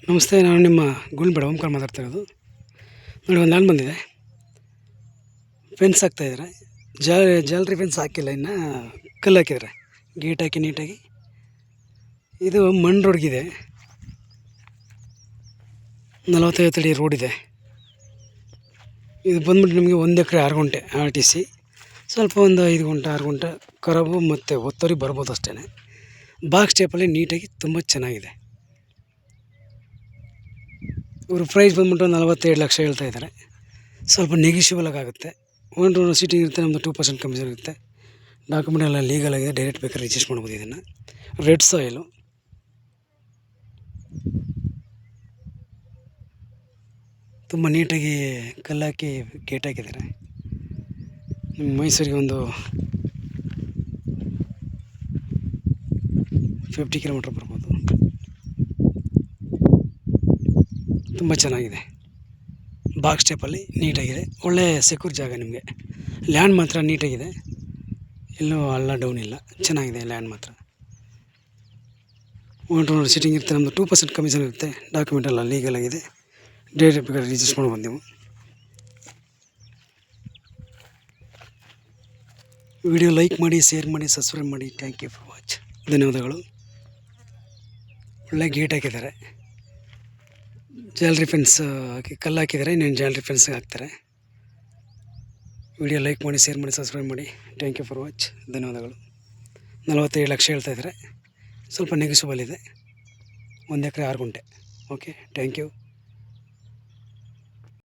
ನಮಸ್ತೆ, ನಾನು ನಿಮ್ಮ ಗುಂಡ್ಬೇಡ ಓಂಕಾರ ಮಾತಾಡ್ತಾ ಇರೋದು. ನೋಡಿ, ಒಂದು ಲ್ಯಾಂಡ್ ಬಂದಿದೆ. ಫೆನ್ಸ್ ಹಾಕ್ತಾಯಿದ್ದಾರೆ. ಜಾಲರಿ ಫೆನ್ಸ್ ಹಾಕಿಲ್ಲ, ಇನ್ನು ಕಲ್ಲು ಹಾಕಿದ್ದಾರೆ. ಗೇಟ್ ಹಾಕಿ ನೀಟಾಗಿ. ಇದು ಮಣ್ಣು ರೋಡ್ಗಿದೆ. 45 ಅಡಿ ರೋಡಿದೆ. ಇದು ಬಂದ್ಬಿಟ್ಟು ನಿಮಗೆ 1 ಎಕರೆ 6 ಗುಂಟೆ RTC. ಸ್ವಲ್ಪ ಒಂದು 5 ಗುಂಟೆ 6 ಗುಂಟೆ ಕರಬು ಮತ್ತು ಒತ್ತರಿ ಬರ್ಬೋದು ಅಷ್ಟೇ. ಬಾಕ್ಸ್ ಟೈಪಲ್ಲಿ ನೀಟಾಗಿ ತುಂಬ ಚೆನ್ನಾಗಿದೆ. ಇವರು ಪ್ರೈಸ್ ಬಂದ್ಬಿಟ್ಟು 47 ಲಕ್ಷ ಹೇಳ್ತಾ ಇದ್ದಾರೆ. ಸ್ವಲ್ಪ ನೆಗಿಷಿಬಲ್ ಆಗುತ್ತೆ. ಓನರ್ ಸೀಟಿಂಗ್ ಇರುತ್ತೆ, ನಮ್ಮದು 2% ಕಮಿಷನ್ ಇರುತ್ತೆ. ಡಾಕ್ಯುಮೆಂಟ್ ಎಲ್ಲ ಲೀಗಲ್ ಆಗಿದೆ. ಡೈರೆಕ್ಟ್ ಬೇಕಾದ್ರೆ ರಿಜಿಸ್ಟರ್ ಮಾಡ್ಬೋದು. ಇದನ್ನು ರೆಡ್ ಸಾಯಿಲು ತುಂಬ ನೀಟಾಗಿ ಕಲ್ಲಾಕಿ ಗೇಟ್ ಹಾಕಿದ್ದಾರೆ. ನಿಮ್ಮ ಮೈಸೂರಿಗೆ ಒಂದು 50 ಕಿಲೋಮೀಟ್ರ್ ಬರ್ಬೋದು. ತುಂಬ ಚೆನ್ನಾಗಿದೆ. ಬಾಕ್ಸ್ ಟೈಪಲ್ಲಿ ನೀಟಾಗಿದೆ. ಒಳ್ಳೆ ಸೆಕ್ಯೂರ್ ಜಾಗ. ನಿಮಗೆ ಲ್ಯಾಂಡ್ ಮಾತ್ರ ನೀಟಾಗಿದೆ. ಎಲ್ಲೂ ಹಳ್ಳ ಡೌನ್ ಇಲ್ಲ. ಚೆನ್ನಾಗಿದೆ ಲ್ಯಾಂಡ್ ಮಾತ್ರ. ಓನರ್ ಸೀಟಿಂಗ್ ಇರುತ್ತೆ, ನಮ್ಮದು 2% ಕಮಿಷನ್ ಇರುತ್ತೆ. ಡಾಕ್ಯುಮೆಂಟ್ ಎಲ್ಲ ಲೀಗಲ್ ಆಗಿದೆ. ಡೈರೆಕ್ಟ್ ಬೇಕಾದ್ರೆ ರಿಜಿಸ್ಟರ್ ಮಾಡ್ಬೋದು ನೀವು. ವಿಡಿಯೋ ಲೈಕ್ ಮಾಡಿ, ಶೇರ್ ಮಾಡಿ, ಸಬ್ಸ್ಕ್ರೈಬ್ ಮಾಡಿ. Thank you for watch. ಧನ್ಯವಾದಗಳು. ಒಳ್ಳೆ ಗೇಟ್ ಹಾಕಿದ್ದಾರೆ. ಜಾಲರಿ ಫೆನ್ಸ್ ಹಾಕಿ ಕಲ್ಲು ಹಾಕಿದ್ದಾರೆ. ಇನ್ನೇನು ಜಾಲರಿ ಫೆನ್ಸ್ ಹಾಕ್ತಾರೆ. ವಿಡಿಯೋ ಲೈಕ್ ಮಾಡಿ, ಶೇರ್ ಮಾಡಿ, ಸಬ್ಸ್ಕ್ರೈಬ್ ಮಾಡಿ. Thank you for watch. ಧನ್ಯವಾದಗಳು. 47 ಲಕ್ಷ ಹೇಳ್ತಾ ಇದ್ದಾರೆ. ಸ್ವಲ್ಪ ನೆಗೆಸಿಬಲ್ ಇದೆ. 1 ಎಕರೆ 6 ಗುಂಟೆ. Okay, thank you.